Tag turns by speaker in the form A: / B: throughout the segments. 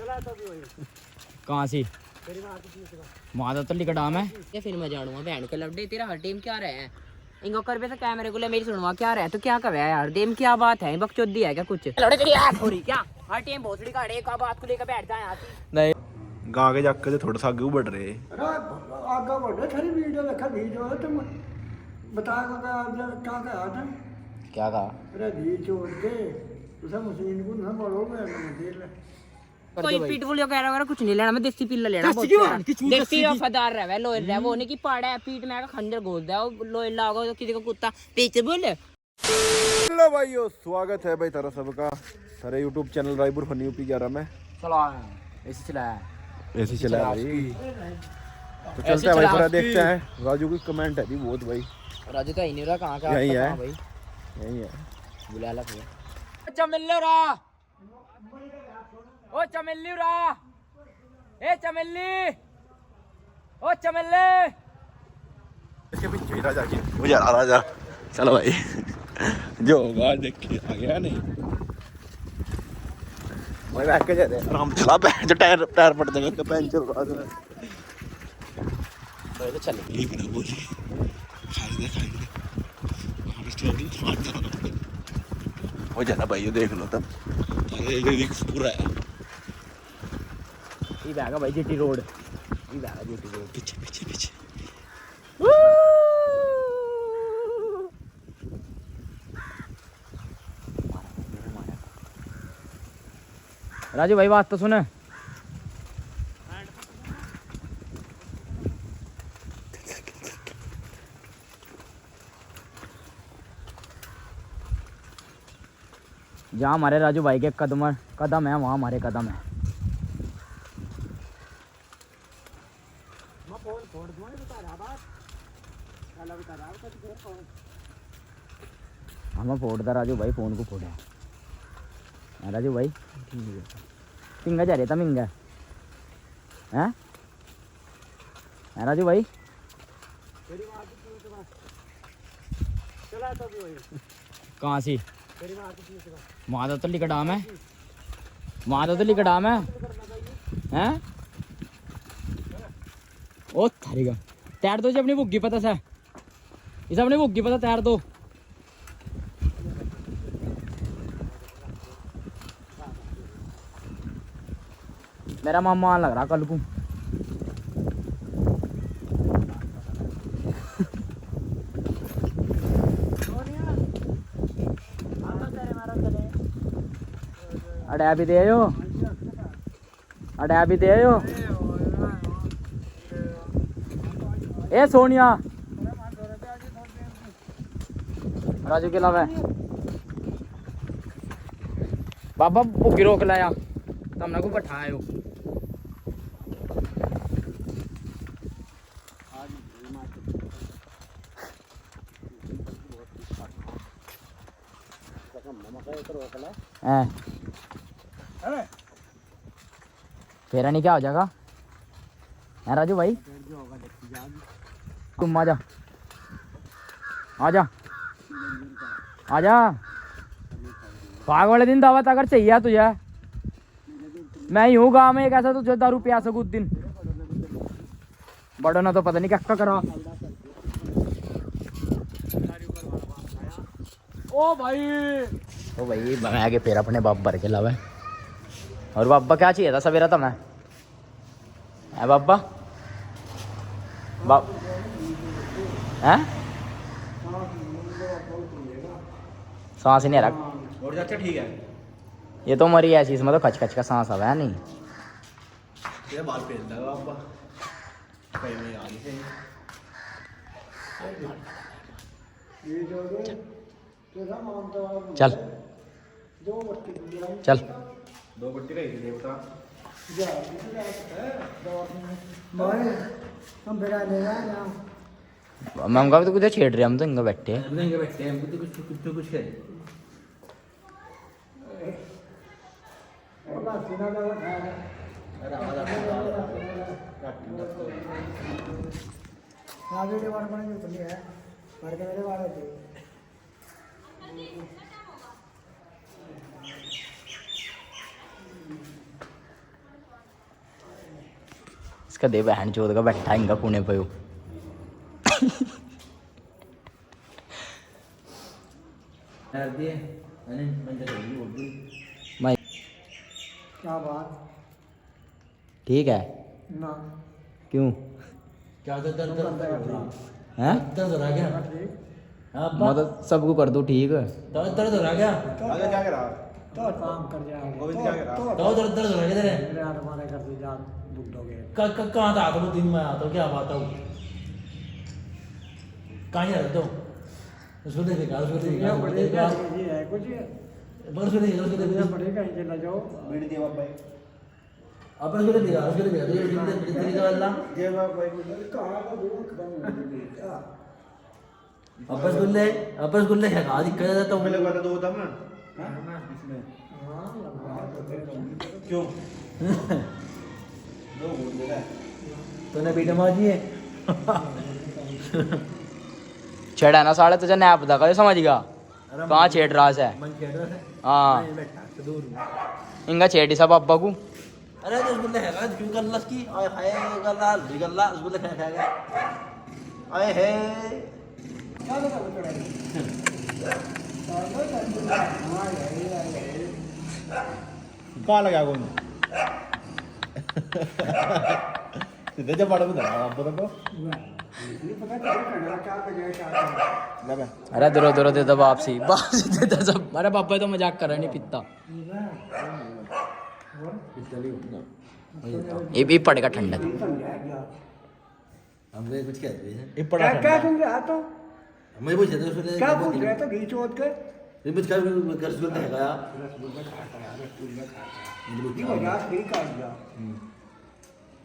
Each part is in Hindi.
A: कहाँ से मादा तो लिकडाम है
B: ये फिर मैं जानूंगा बहन के लवडे तेरा हर टीम क्या रहा है इनको कर पे से कैमरे को ले मेरी सुनवा क्या रहा है तो क्या कर यार डेम क्या बात है बकचोदी है क्या कुछ लौड़े तेरी आंख हो रही क्या हर टीम भोसड़ी का एक बात को लेकर बैठ जाए
A: नहीं
C: गा के जाकर थोड़ा सा आगे बढ़ रहे
D: आगे बढ़े खरी वीडियो देखा वीडियो है तुम बताया क्या कहा था
A: क्या कहा
D: अरे धी छोड़ के उसे मशीन को ना बढ़ोगे देर
B: कोई पीटबुल जो कह रहा है कुछ नहीं लेना मैं देसी पिल्ला लेना देसी वफादार रहे लोयल रहे वो नहीं कि पाड़ा है पीठ में खंजर घोल दे लोयल लागो तो किसी को कुत्ता पीटबुल
C: हेलो भाइयों स्वागत है भाई तारा सबका सारे YouTube channel Raipur funny UP 11 में
A: चला ऐसे चलाया
C: ऐसे चला भाई तो चलते हैं भाई थोड़ा देखते हैं राजू की कमेंट है जी बहुत भाई
A: राजू तो नहीं रहा कहाँ का
C: यही है
A: भाई
C: यही है
A: बुला ला चमेली रहा ओ चमेली रहा ए चमेली ओ चमेली
C: इसके पीछे राजा की मुझे राजा चलो भाई जो होगा देख के आ गया नहीं भाई बैठ के जा रहे आराम से चला जो टायर टायर पड़ जाएगा पंचर होगा
A: भाई तो चल
C: ठीक ना बोली खाई दे हो जाना भाई ये देख लो तब रिक्स पूरा है
A: ये बैगा भाई जीटी रोड ये बैगा जीटी रोड
C: पीछे पीछे पीछे
A: राजू भाई बात तो सुन जहाँ हमारे राजू भाई के कदम है वहाँ हमारे कदम है हम फोड़ राजू भाई फोन को फोड़ा राजू भाई मिंगा जा रहे था मिंगा हैं राजू भाई कहाँ से मादा तो लिकडाम है हैं ओ थारी का तैर दो जी अपनी भुग्गी पता सा इसे अपनी भुग्गी पता तैर दो मेरा मामा लग रहा कल को अडैब भी दे आयो ए सोनिया राजू के अलावा बाबा भुग्गी रोक लाया तुमने को बैठायो फेरा नहीं क्या हो जाएगा है राजू भाई तुम आजा भाग वाले दिन दावत अगर चाहिए तुझे मैं ही हूँ गाँव में एक ऐसा तुझे दारू पिया सकूँ उस दिन बड़ो ना तो पता नहीं क्या करा ओ भाई मैं आगे फिर अपने बाप भर के लावे और बाबा क्या चाहिए था सवेरा था मैं है बाबा हैं सांस ही नहीं रहा
C: और अच्छा ठीक है
A: ये तो मरी ऐसी इसमें तो खच खच का सांस आवा है नहीं
C: ये बाल फेल लगा बाबा कहीं में आ गई
A: चल चल
C: 2 बट्टी रही थी देवता
D: हम बिरा ले
A: मंगा भी तो कुछ छेड़ रहे हम तो इनका बैठे
C: हमको तो कुछ है
A: कदे बहन चोद का बैठा इंगा पुणे पे मैं
D: क्या बात
A: ठीक है
D: ना
A: क्यों
E: क्या दर्द दर्द
A: हैं
E: दर्द हो रहा क्या
A: मतलब सबको कर दो ठीक
E: दर्द दर्द हो रहा क्या
C: आगे क्या करा
D: तो काम कर जाएगा
C: गोविंद क्या कह रहा?
E: तो दर्द दर्द हो रहा क्या तेरे
D: मेरे हाथ मारे कर दे जान बुड्ढोगे
E: कहाँ था तो दिन में आता हूँ क्या बात है कहाँ रहते हो उसको देखेगा उसको
D: ये
E: देखेगा
D: बढ़ेगा ये है कुछ
E: बस उसको देखेगा उसको
D: ये
E: देखेगा
D: बढ़ेगा ये चला जाओ
C: बीड़ी दे बाबा
E: अपन उसको देखेगा तो ये देखेगा अल्लाह
C: दे बाबा
D: कहाँ का दूर खत्म हो गया
E: आपस गुल्ले है आज दिक्कत है तो
C: पहले वाला दो था ना इसमें क्यों दो बोल दे रहा है
E: तूने बेटा माजी है
A: छेड़ा ना साढ़े तुझे नैप दा कदे समझ गया कहाँ छेड़ रहा है
E: मन खेल रहा है
A: हाँ
E: दूर
A: इंगा छेड़ी सब अब्बा को
E: अरे तो गुल्ले है आज क्यों कर लस की आए हाय गल्ला गल्ला गुल्ले खाएगा आए है
D: क्या लगा बड़ा
C: कहाँ लगा कौन सीधे जब बड़ा बता आप बता को
D: नहीं पता क्या कर क्या
C: लगा
A: अरे दूरो दूरो दे दो वापसी वापसी दे दो सब अरे पापा तो मजाक कर रहा नहीं पिता ये पड़ेगा ठंडा
E: हमने कुछ कह दिया
C: ये पड़ा
D: क्या क्या तुम रहा तो
E: मैं पूछ रहा था
D: क्या पूछ रहे तो घी चोट के
E: ये कुछ कर गुल्ले है क्या
D: ये मजाक नहीं काट दिया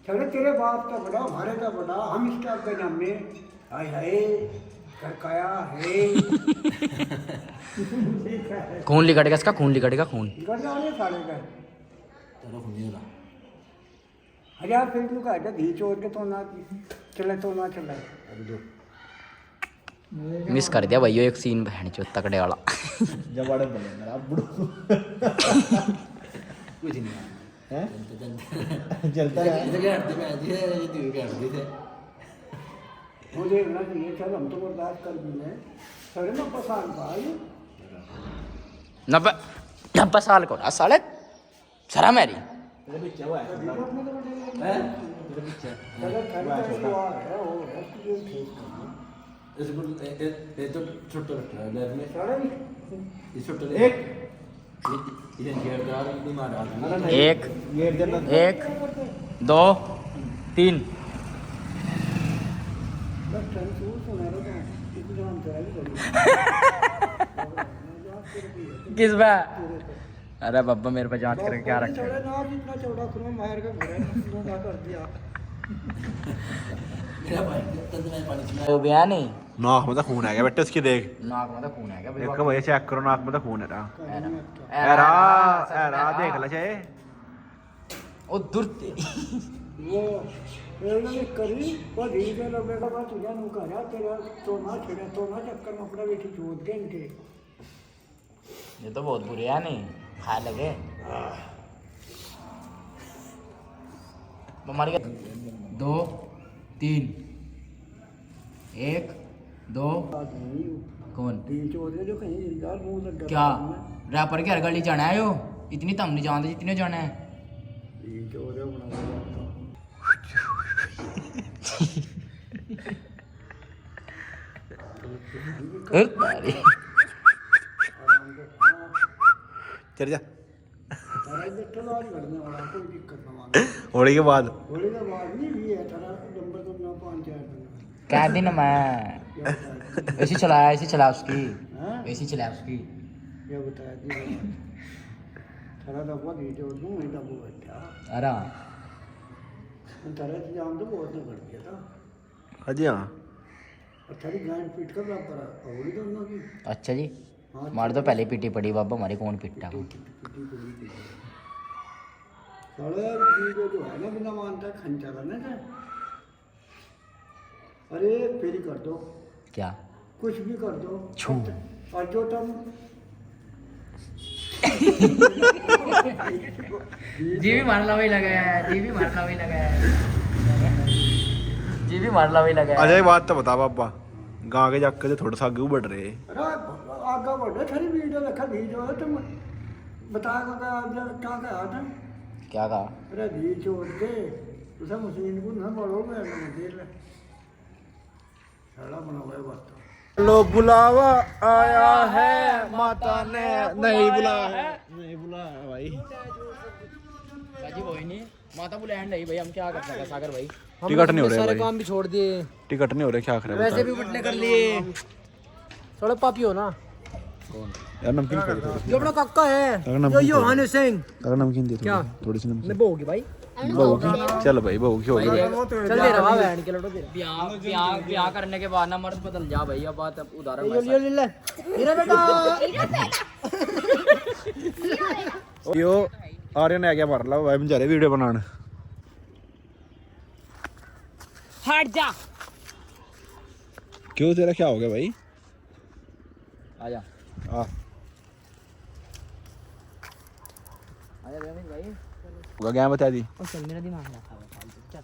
D: चले तेरे बाप का बड़ा हमारे का बड़ा हम इसका आपका नाम में हाय हाय करकाया है
A: खून लिकटेगा इसका खून लिकटेगा खून
D: घर जाने सारे का
E: चलो खुनी होला
D: हजार फिर तू का घी चोट के तो ना चले तो ना चले
A: मिस कर दिया भाई एक सीन बहन चो तकड़े वाला
C: जब बड़े बने मेरा बुढ़ो
E: कुछ नहीं
C: हैं चलता है
E: इधर क्या हटते में आज है ये तू क्या हटते थे
D: मुझे ना चाहिए चल हम तो बर्दाश्त कर भी लें सरे ना पसंद भाई
A: 90 साल को ना साले सरा मेरी
E: तेरे पीछे हुआ है
D: हैं
E: तेरे पीछे
D: चलो खरीद तो आ है वो रेस्ट भी ठीक
E: इसको ये तो छोटा रखा है लैब में
D: सरे
E: ये छोटा
C: एक
E: ये जेरदार नहीं मारा
A: एक
C: ये देना
A: 1 2 3
D: बस संसूर सुना रहा था इंतजाम तेरा ही करिए
A: किस बा अरे बाबा मेरे पे जांच करके क्या रखा
D: चौड़ा ना इतना चौड़ा करो मार का घर ना कर दिया
E: मेरा भाई तंद में पानी चला
A: वो बया नहीं
C: नाक में तो खून आ गया बेटा इसकी देख
A: नाक में तो खून है क्या
C: एक भाई चेक करो नाक में तो खून है रहा
A: एरा
C: एरा देख ले चाहे
A: ओ दूर
D: वो एवढं करी पण धीरे लगेगा बा तुझ्या नुकारा तेरा तो ना चक्कर में अपना बेटी जोत गए इनके
A: ये तो बहुत बुरी है नहीं खा लगे हमारी 2 3 1 2 कौन
D: धी चोत जो कहीं यार मुंह लग गया
A: क्या रैपर की हर गली जाना है यो इतनी तम नहीं जानते जितने जाना है
D: धी चोत बना
C: चल जा
D: तारा इधर टलार करने वाला कोई दिक्कत ना मान
C: होली के बाद
D: होली का बाद नहीं भी है तारा नंबर तो ना 5-4
A: क्या दिन मैं ऐसी चलाया उसकी
D: हां
A: ऐसी चलाया उसकी
D: ये बताया दी तारा तो बहुत धी चोत नु इधर वो बैठा
A: अरे
D: तारा जाम तो बहुत ना कर दिया था
C: हाँ जी हाँ
D: अच्छा जी गांड पीट कर रहा पर होली दोनों की
A: अच्छा जी मार तो पहले पीटी पड़ी बाबा हमारे कौन पिटता
D: साले वीडियो जो है ना बिना मानता खंचा करने का अरे फेरी कर दो
A: क्या
D: कुछ भी कर दो
A: छू।
D: और जो तुम
A: जी भी मारना वही लगा है जी भी मारना वही लगा है जी भी मार ला वही लगा
C: अच्छा एक बात तो बता बाबा गाँव के जाके थोड़ा सा आगे बढ़ रहे
D: अरे आगे बढ़े खरी वीडियो देखा वीडियो है तुम बताया क्या कहा था
A: क्या कहा
D: अरे भी छोड़ के उसे मुस्लिम को ना बोलो मैं मंदिर सारा बना हुआ है बात
C: लो बुलावा आया है माता ने नहीं बुलाया है नहीं बुलाया भाई
A: जी वही नहीं माता बुलाएंड नहीं भाई हम क्या कर सकते सागर भाई
C: टिकट नहीं हो रहा
A: सारे
C: भाई
A: काम भी छोड़ दिए
C: टिकट नहीं हो रहा क्या करे
A: वैसे भी बटले कर लिए थोड़ा पापी हो ना
C: यार नमकीन खा दो
A: जो अपना काका है जो योहान हुसैन
C: अगर नमकीन दे
A: क्या?
C: थोड़ी सी नमकीन
A: मैं बोगी भाई
C: चल भाई बहू की हो गई
A: चल दे रहा बहन के लड़ो ब्याह करने के बाद ना मर्द बदल जा भाई अब बात उदाहरण ले ले मेरा बेटा
C: यो आर्यन आ गया मार ला भाई बेचारे वीडियो बनाने
B: हट जा
C: क्यों तेरा क्या हो गया भाई
A: आजा
C: आ
A: आजा भाई
C: होगा क्या बता दी
B: ओ चल मेरा दिमाग ना खा फालतू चल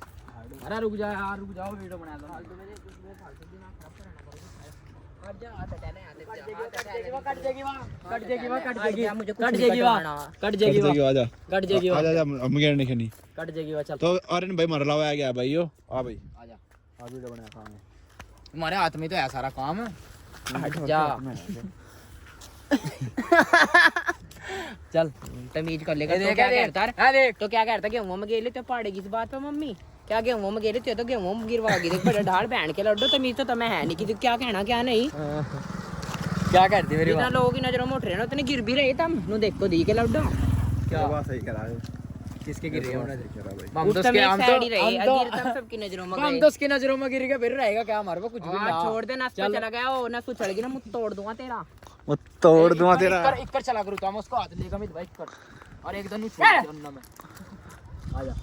A: अरे रुक जा यार रुक जाओ वीडियो बना दो
B: फालतू मेरे कुछ में फालतू दिमाग खराब करना हट जा हाथ हटा ले
A: कट जाएगी वहां
B: मुझे कुछ
A: कट
B: नहीं
A: जाएगी
B: करना।
A: वहां कट जाएगी वहां
C: आजा
A: कट जाएगी
C: आजा
A: वहां
C: आजा हम गेट नहीं खेलनी
A: कट जाएगी वहां चल
C: तो आर्यन भाई मर ला आ गया भाई यो आ भाई
A: आजा
C: आ वीडियो बनाया काम है
A: तुम्हारे हाथ में तो है सारा काम हट जा चल
B: तमीज कर लेगा तो
A: देख
B: क्या
A: देख
B: कहता
A: देख
B: तो क्या कहता गेहूं में गेले तो पड़ेगी इस बात पे मम्मी क्या गेहूं में गेले तो गेहूं में गिरवागी देख बड़ा ढाल बहन के लड्डू तमीज तो तुम्हें है नहीं कि तू क्या कहना क्या नहीं
A: क्या करती मेरी
B: जितना
A: मां
B: लोगों की नजरों में उठ रहे ना उतने गिर भी रहे तुम नु देखो दी के लड्डू
A: क्या
C: बात सही करा है
A: किसके गिर रहे हो
C: भाई
A: हम
B: उस
A: तो
B: समय
A: हम
B: साइड ही रहे
A: तो
B: गिर तब सबकी नजरों में
A: हम
B: गए
A: तो उसकी नजरों में गिर के फिर रहेगा क्या हमारे को कुछ भी
B: हाँ,
A: ना
B: छोड़ दे नस पे चला गया वो नस चढ़ गई ना मुझ तोड़ दूंगा तेरा
C: मैं तोड़ दूंगा तेरा
A: इक्कर चला करूँ तो हम उसको हाथ लेगा मित भाई इक्कर और एकदम नहीं छोड़ दिया में आजा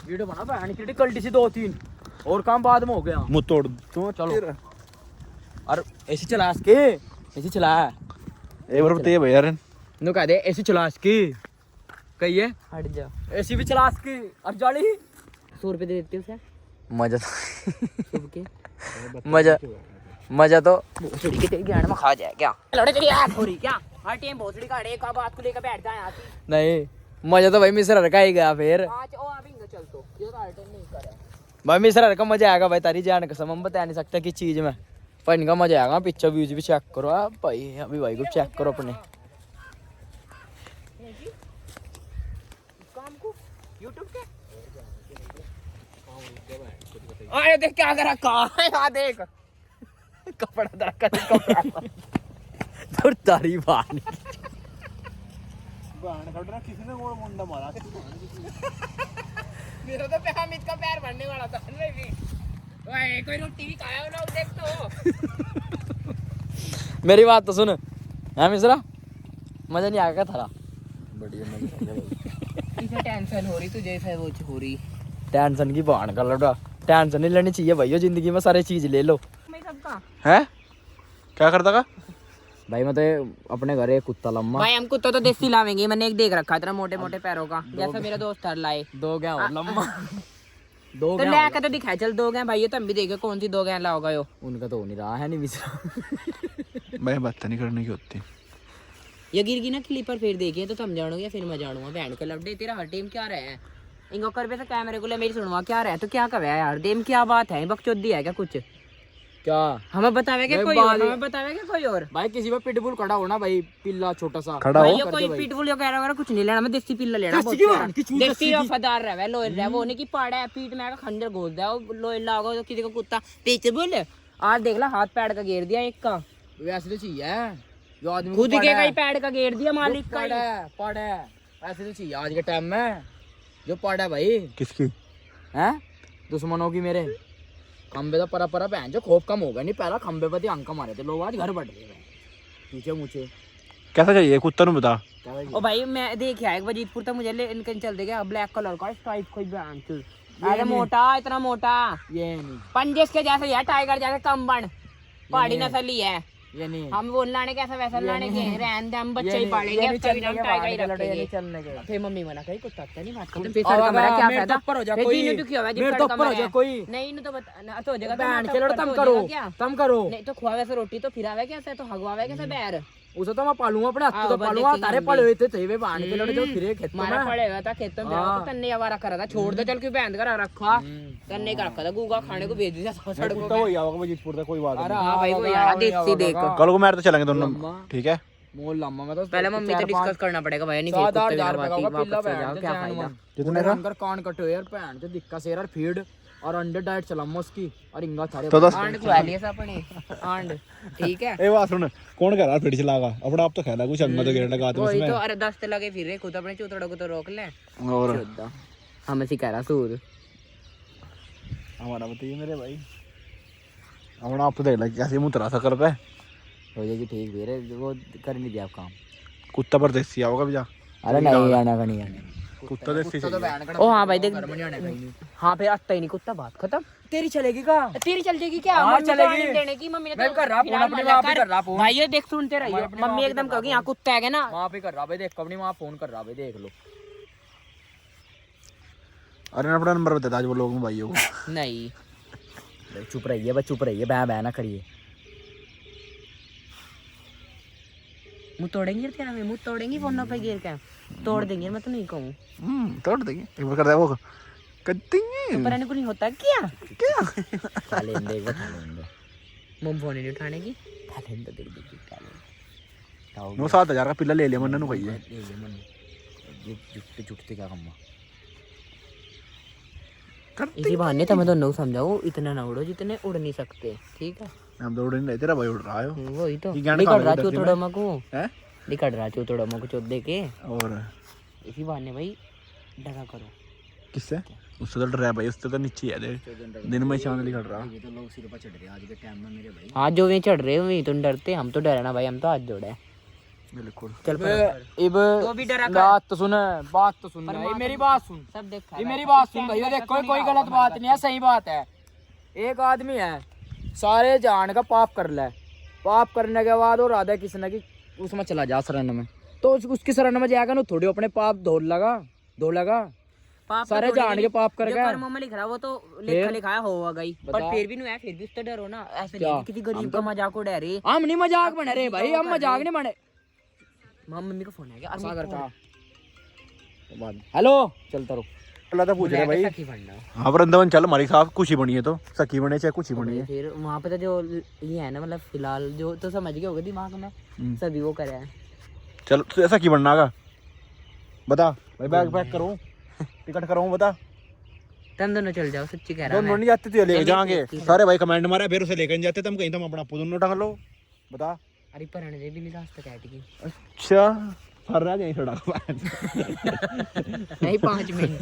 A: वीडियो बना बहन की क्रिटिकल सी 2-3 और काम बाद में हो गया
C: मुंह तोड़ दूंगा
A: चलो और ऐसी चला के ऐसी चला
C: एक बार बताइए भाई यार
A: नु कह दे ऐसी चला के कहिए
B: हट जा
A: ऐसी भी चला के और जाली
B: 100 रुपए दे देते उसे
A: मजा
B: शुभ के
A: मजा तो
B: भोसड़ी के तेरी ज्ञान में खा जाए क्या लड़े तेरी आंख हो रही क्या हर टाइम भोसड़ी का एक बात को लेकर बैठ जाए यहाँ से
A: नहीं मजा तो भाई मिश्रा का ही गया फिर
B: आज ओ अभी चल तो ये तो हर टाइम नहीं करे
A: भाई मिश्रा का मजा आएगा भाई तारी जान कसम हम बता नहीं सकते किस चीज में पर इनका मजा आएगा पिक्चर व्यूज भी चेक करो आप भाई अभी भाई को चेक करो अपने
B: काम को YouTube के अरे देख क्या करा कहाँ है यहाँ देख
A: कपड़ा दरकत कपड़ा तो तारी बात
C: किसी ने वो मुंडा मारा
B: मेरा तो हामिद का पैर भरने वाला था नहीं भी ओए कोई रोटी भी खाया हो ना देख तो
A: मेरी बात तो सुन है मिश्रा मजा नहीं आएगा थारा
C: बढ़िया मजा
B: इसे टेंशन हो रही तुझे फिर वो हो रही
A: टेंशन की बाण कर लो टेंशन नहीं लेनी चाहिए भाई जिंदगी में सारी चीज ले लो
B: मैं सबका
C: है क्या करता का
A: भाई मैं तो अपने घर एक कुत्ता लम्मा
B: भाई हम कुत्ता तो देसी लावेंगे मैंने एक देख रखा था मोटे मोटे पैरों का जैसा मेरा दोस्त हर लाए
A: दो गया और लम्मा दो
B: तो
A: गया
B: ले के तो दिखाए चल दो गए भाई तुम भी देखे कौन सी दो गए लाओगे यो
A: उनका तो हो नहीं रहा है नहीं मिश्रा
C: मैं बात नहीं करने की होती
B: ये गिर गई ना क्लिपर फिर देखिए तो तुम जानोगे फिर मैं जानूंगा बहन के लड्डे तेरा हर टीम क्या रहे हैं इनको कर पे तो कैमरे को ले मेरी सुनवा क्या रहा है तो क्या कहे यार देम क्या बात है बकचोदी है क्या कुछ
A: क्या
B: हमें बतावे क्या कोई और हमें बतावे क्या कोई और
A: भाई किसी पे पिटबुल खड़ा हो ना भाई पिल्ला छोटा सा
C: खड़ा
B: भाई
C: हो
B: ये कोई पिटबुल यो कह रहा है कुछ नहीं लेना मैं देसी पिल्ला लेना देसी वफादार रहे लोयल रहे वो नहीं की पाड़ा है पीठ में खंजर घोल दिया वो लोयल लागो तो किसी को कुत्ता पिटबुल आज देख ला हाथ पैर का घेर दिया एक का
A: वैसे तो चाहिए जो आदमी
B: खुद के कई पैर का घेर दिया मालिक का
A: पड़ है ऐसे तो चाहिए आज के टाइम में जो पड़ है भाई
C: किसकी
A: हैं दुश्मनों की मेरे खंबे तो परा परा पहन जो खोप कम हो गया नहीं पहला खंबे पर अंक मारे थे लोग आज घर बढ़ गए पीछे मुझे
C: कैसा चाहिए कुत्ता बता
A: क्या भाई
B: ओ भाई मैं देखिए एक वजीदपुर तक मुझे ले इनके चल देगा ब्लैक कलर का स्ट्राइप कोई बैंक अरे मोटा इतना मोटा
A: ये नहीं
B: पंजे के जैसे यार टाइगर जैसे कम बन पहाड़ी नस्ल ही है
A: ये नहीं
B: हम वो लाने कैसा वैसा लाने के रहन दे, हम बच्चे ही पालेंगे, अब तक हम टाइगर ही रखेंगे।
A: चलने के
B: फिर मम्मी मना करी कुत्ता नहीं बात करते, फिर सर कमरा क्या फायदा,
A: पर हो जा
B: फिर
A: कोई
B: जीने दुखी होगा,
A: मेरे तो पर हो जा कोई
B: नहीं इन्हें तो बता तो हो जाएगा,
A: बहन के लड़ तुम करो
B: नहीं तो खुआवे से रोटी तो फिरावे कैसे, तो हगवावे कैसे बैर,
A: उसे तो मैं पालूंगा अपने हाथ तो
B: बस
A: पालूंगा,
B: देखी
A: तारे
B: गंदी।
A: पड़े हुए थे वे बहन के लड़ जो फिरे खेत
B: मारा
A: में
B: पड़ेगा था खेतों में,
A: हाँ।
B: तो तन्ने आवारा करा था, छोड़ दे चल क्यों बैंड करा रखा, तन्ने का रखा था गूगा खाने को भेज दिया सड़कों
C: कुत्ता
B: पे।
C: वही आओगे मजीदपुर का, कोई बात
B: अरे
C: नहीं।
B: हाँ भाई वो यार देसी देख,
C: कल को मैच तो चलेंगे दोनों, ठीक है।
A: मोल लम्मा में तो
B: पहले मम्मी से डिस्कस करना पड़ेगा भाई, नहीं फिर
A: 7-8
B: कुत्ते
A: हजार
B: बिना
A: रुपए का
B: वापस
A: पिल्ला
B: हो जाओ,
A: बैठ
B: क्या फायदा।
C: कितने का?
A: अंदर कान कटे यार बहन के दिक्कत से यार फीड और अंडर डाइट चला उसकी और इंगा थारे
C: तो दस
B: आंड खुआ लिए सब अपने आंड, ठीक है
C: ए बात सुन, कौन कह रहा फिर चलागा अपना आप तो खेला कुछ अंगा तो गिर लगा दे
B: वही तो,
C: उसमें।
B: अरे 10 लगे फिर रहे खुद अपने चूतड़ों को तो रोक ले,
C: और
B: हम ऐसी कह रहा सूर
C: हमारा बताइए मेरे भाई, अपना आप तो देख लग कैसे मुंह तरा सा कर पे
A: हो जाएगी ठीक वीरे, वो कर नहीं दिया काम।
C: कुत्ता पर देसी आओगा भैया,
A: अरे नहीं आना का नहीं आना
C: कुत्ता देसी चाहिए।
B: ओ हाँ भाई देख, हाँ फिर आता ही नहीं कुत्ता, बात खत्म।
A: तेरी चलेगी का
B: तेरी चल जाएगी क्या,
A: हाँ,
B: मम्मी तो
A: चलेगी।
B: आने देने की, मम्मी ने
A: मैं
B: तो
A: कर रहा फोन,
B: फिलहाल
A: अपनी
B: मना
A: माँ पे
B: कर।
A: कर रहा फोन।
B: भाई ये देख सुनते रहिए,
A: अपनी माँ
B: मम्मी
A: पे
B: एकदम
A: कर रहा
B: कहोगी यहाँ कुत्ता है ना,
A: वहाँ पे कर रहा भाई, देख कबनी वहाँ फोन कर रहा भाई, देख लो।
C: अरे अपना नंबर बता आज वो लोग भाइयों को।
B: नहीं
A: चुप रहिए बस, चुप रहिए, बह बह ना करिए।
B: मुँह तोड़ेंगे तेरा, मैं मुँह तोड़ेंगी फोन पे गिर के, तोड़ देंगे, मैं तो नहीं कहूँ,
C: तोड़ देंगे एक बार कर दे वो करते हैं
B: पर को नहीं होता क्या,
C: क्या।
A: खा लेंगे एक बार, खा लेंगे
B: मुँह फोन नहीं उठाने की,
A: खा लेंगे, देख देख खा लेंगे।
C: नो 7,000 का पिल्ला ले लिया मन्नू भाई ये।
A: ये जुटते जुटते क्या कम्मा
B: इसी बहाने तो मैं दोनों को समझाऊँ इतना ना उड़ो जितने उड़ नहीं सकते, ठीक है।
C: हम दौड़ नहीं रहे, तेरा भाई उड़ रहा है
B: वही तो
C: ये गाना
B: निकल
C: खाने
B: रहा
C: को डरती
B: चूतड़ो मको,
C: हैं
B: निकल रहा चूतड़ो मको चोद दे के,
C: और
B: इसी बहाने भाई डरा करो।
C: किससे उससे तो डर रहा है भाई, उससे तो नीचे है देख, दिन में चांद निकल रहा।
A: ये तो लोग सिर पर चढ़ रहे हैं आज के टाइम में मेरे भाई।
B: हाँ जो वे चढ़ रहे वही तुम डरते, हम तो डरे ना भाई, हम तो हाथ जोड़े हैं।
C: बिल्कुल
B: चल
A: इब
B: तो भी डरा कर।
A: बात तो सुन, बात तो सुन, ये मेरी बात सुन,
B: सब देखा
A: ये मेरी बात सुन भाई, ये देख कोई गलत बात नहीं है, सही बात है। एक आदमी है सारे जान का पाप कर ले, पाप करने के बाद वो राधा कृष्ण की उसमें चला जा शरण में, तो उसकी शरण में जाएगा ना, थोड़ी अपने पाप धो लगा
B: पाप
A: सारे जान के पाप कर
B: जो
A: गए।
B: कर्मों में लिख रहा वो तो लिखा लिखाया होगा गई, पर
A: बता।
B: फिर भी नहीं है, फिर भी उससे डरो ना, ऐसे
A: क्या?
B: नहीं कि किसी गरीब का मजाक उड़ा रही।
A: हम नहीं मजाक बने रे भाई, हम मजाक नहीं बने।
B: मम्मी को फोन है क्या,
A: सागर का हेलो चलता रहो।
C: अल्लाह तो पूछ रहे भाई।
B: सखी बनना।
C: हाँ वृंदावन चल, हमारी साहब कुछ ही बनी है तो सखी बने चाहे कुछ ही बनी है।
B: फिर वहाँ पे तो जो ये है ना, मतलब फिलहाल जो तो समझ गए होगे दिमाग में, सभी वो करे हैं।
C: चल तू सखी बनना का बता भाई, बैग पैक करूँ टिकट कराऊँ बता।
B: तुम दोनों चल जाओ, सच्ची कह रहा
C: दोनों नहीं जाते तो लेके जाएंगे सारे भाई, कमेंट मारे फिर उसे लेकर नहीं जाते, तुम कहीं तुम अपना पुदन उठा लो बता।
B: अरे पर भी नहीं रास्ता कैट की
C: अच्छा फर रहा यहीं थोड़ा
B: नहीं 5 मिनट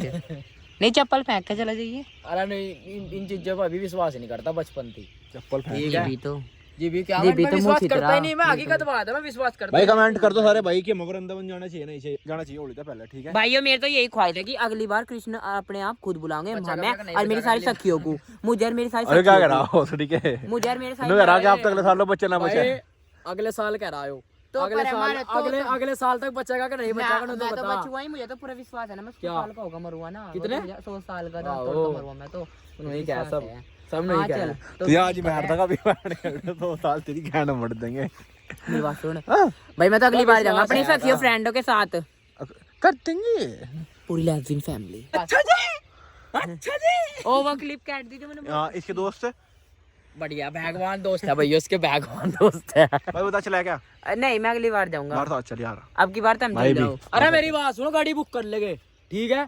B: नहीं, चप्पल फेंक के चला जाइए।
A: अरे नहीं, इन चीजों पर अभी विश्वास ही नहीं करता बचपन थी।
C: चप्पल फेंक।
A: ठीक
B: ये
A: है
B: भी तो
A: जी भी क्या,
B: जी
A: मैं
B: भी तो
A: विश्वास
B: मुँह
A: करता
B: छितरा।
A: ही नहीं, मैं हकीकत बात है, मैं विश्वास करता
C: भाई
A: ही नहीं।
C: कमेंट कर दो सारे भाई कि हम वृंदावन जाना चाहिए नहीं चाहिए, जाना चाहिए होली तो पहले, ठीक है।
B: भाइयों मेरे तो यही ख्वाहिश है कि अगली बार कृष्ण अपने आप खुद बुलाएंगे
A: बच्चा
B: मैं
A: का नहीं
B: और मेरी सारी सखियों को, मुझे और मेरी सारी
C: अरे क्या
B: सखियों
C: कह रहा
B: को,
C: हो ठीक है,
B: मुझे और मेरे
C: नो कह रहा कि आप तो अगले साल लो बच्चे ना बचे।
A: भाई अगले साल कह रहा हो,
B: तो
A: अगले
B: पर
A: साल
B: हमारे तो-
A: अगले साल तक बचेगा कि नहीं बचेगा ना,
B: मैं
A: तो
B: तो
A: बता।
B: बचुआ ही, मुझे तो पूरा विश्वास है ना, मैं 100
A: क्या?
B: साल का होगा मरुआ ना।
A: कितने?
B: 100 साल का था
A: हाँ,
B: तो
A: ओ।
B: मरुआ मैं तो
A: नहीं कह सब
B: विश्वास है।
A: सब नहीं
B: हाँ,
A: कह
B: चल,
A: रहा।
B: तो
C: तो आज मैं हारता का भी 2 साल तेरी गैंड मर देंगे।
B: मेरी बात सुन भाई, मैं तो अगली बार जाऊंगा अपनी सखियों फ्रेंडों के साथ,
C: कर देंगे
B: पूरी लेस्बियन फैमिली।
A: अच्छा जी
B: ओ वो क्लिप काट दी जो मैंने।
C: हाँ इसके दोस्त
A: बढ़िया भगवान दोस्त है भैया, उसके भगवान दोस्त है।
C: भाई बता चला क्या
B: नहीं मैं अगली बार जाऊंगा,
C: हमारे साथ चल यार।
B: अब की बार तुम
C: भाई
B: चल
C: भी।
B: जाओ
A: अरे मेरी बात सुनो, गाड़ी बुक कर लेंगे ठीक है।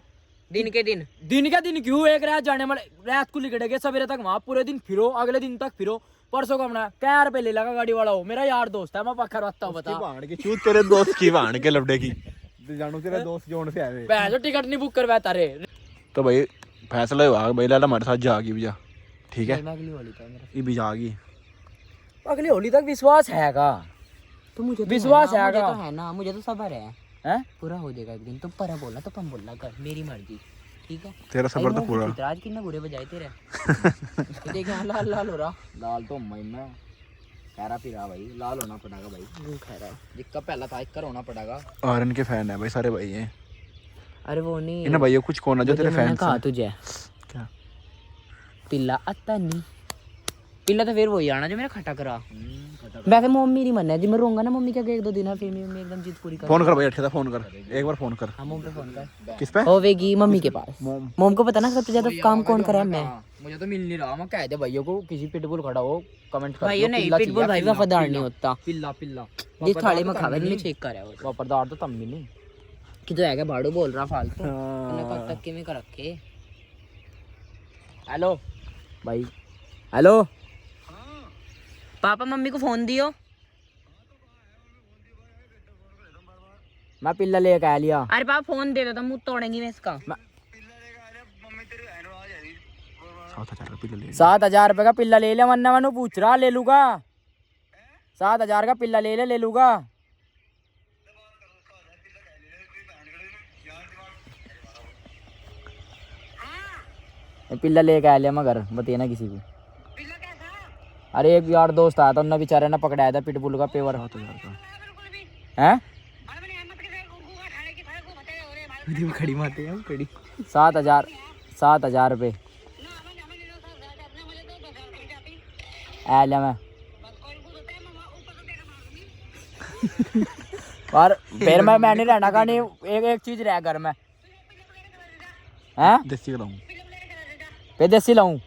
B: दिन के दिन।
A: दिन का दिन क्यों, एक रात जाने वाले, रात को निकलेंगे सवेरे तक वहाँ, पूरे दिन फिरो, अगले दिन तक फिरो। परसों को अपना क्या रुपए ले लगा गाड़ी वाला हो, मेरा यार दोस्त है, मैं पक्का रहता हूँ। बता
C: की चूत तेरे दोस्त की भाण के लबड़े की जानू तेरे दोस्त जोन से आए।
A: मैं जो टिकट नहीं बुक करवाता रे।
C: तो भाई फैसला हुआ भाई, लाला हमारे साथ जागी भैया, ठीक है।
B: मैं अगली होली का मेरा
C: ये भी जागी,
A: अगली होली तक विश्वास है का?
B: तो मुझे तो
A: विश्वास
B: है ना,
A: है
B: मुझे
A: का?
B: तो है ना, मुझे तो सबर है,
A: हैं?
B: पूरा हो जाएगा एक दिन। तो पर बोला तो पम बोलना कर, मेरी मर्जी, ठीक है।
C: तेरा सबर तो पूरा।
B: आज कितने बुरे बजाए तेरे ये देख यहाँ लाल लाल हो रहा।
A: लाल तो मैं खैरा फिरा भाई, लाल होना पड़ेगा भाई।
B: खैरा
A: जिसका पहला था इक्कर होना पड़ेगा।
C: आर्यन के फैन है भाई सारे भाई हैं।
B: अरे वो नहीं
C: इन भाइयों कुछ कौन है जो तेरे
B: मैंने
C: फैन
B: कहा तुझे
C: क्या?
B: पिल्ला आता नहीं, पिल्ला तो फिर वही आना जो मेरा खटा करा। वैसे मम्मी नहीं मनना जी, मैं रोऊंगा ना मम्मी क्या 1-2 दिन फिर मम्मी एकदम जिद पूरी कर।
C: फोन कर भाई, अच्छे से फोन कर, एक बार फोन कर।
B: हाँ मम्मी पे फोन कर।
C: किस पे?
B: होवेगी मम्मी के पास। मॉम को पता ना सबसे ज्यादा काम कौन करा है मैं।
A: मुझे तो मिल नहीं रहा। मैं कह दे भाइयों को किसी पिटबुल खड़ा हो कमेंट कर
B: भाइयों नहीं, पिटबुल भाई वफादार नहीं होता।
A: पिल्ला पिल्ला
B: ये थाली में खावे में चेक कर वो
A: वफादार तो तम भी नहीं
B: कि तो है भाड़ू बोल रहा फालतू। मैंने कब तक के में कर रखे।
A: हेलो भाई, हेलो
B: पापा मम्मी को फोन दियो।
A: मैं पिल्ला लेके आ लिया।
B: अरे पापा फोन दे दो तो मुंह तोड़ेंगी मैं इसका।
A: 7,000 रुपए का पिल्ला ले ले, वरना मैं पूछ रहा ले लूंगा। 7,000 का पिल्ला ले लूंगा। पिल्ला लेके आ लिया मैं घर, बतिया ना किसी को। अरे एक यार दोस्त आया था, उन्होंने बेचारे ने पकड़ाया था पिटबुल का पेवर। हैं
B: खड़ी मारते हैं खड़ी।
A: 7,000 रुपये आ लिया मैं। और फिर मैं नहीं रहना का नहीं, एक चीज रह घर में। हैं
C: देसी खिलाऊं,
A: पे देसी लाऊं।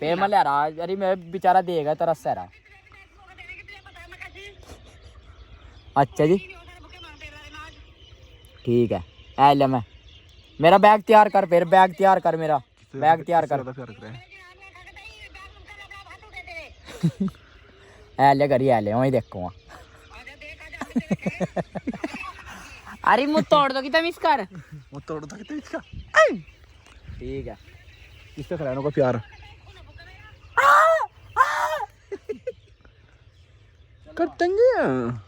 A: फिर मैं ले रहा, अरे मैं बेचारा देगा तरस से रहा। अच्छा जी ठीक है, आ लिया मैं। मेरा बैग तैयार कर, फिर बैग तैयार कर, मेरा बैग तैयार कर। आ लिया करी, आ लिया वही देखूंगा।
B: अरे मुंह तोड़ दो कि तुम इसका।
C: वो तोड़ दो कितने इसका।
A: ठीक है,
C: किससे खिलाने को प्यार करते हैं।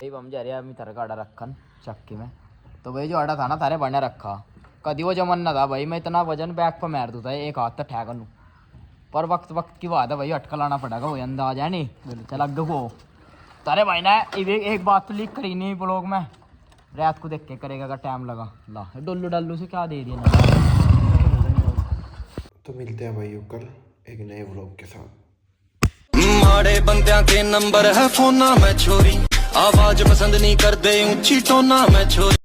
A: हम जा रहे हैं थारे का आड़ा रखन चक्की में। तो भाई जो आड़ा था ना थारे बने रखा, कदी वो जमन था भाई। मैं इतना वजन बैग पर मार दूँ था एक हाथ तक ठहर लूँ, पर वक्त की बात है भाई, अटका लाना पड़ेगा। वो अंदाज है नहीं चल अग को तारे भाई ने एक बात तो लीक करी नहीं ब्लॉग में, रात को देख के करेगा अगर टाइम लगा। ला डुल्लू डल्लू से क्या दे दिया।
F: तो मिलते हैं भाइयों कल एक नए व्लॉग के साथ।
G: माड़े बंदियां के नंबर है फोना में छोरी, आवाज पसंद नहीं करदे ऊंची टोना में छोरी।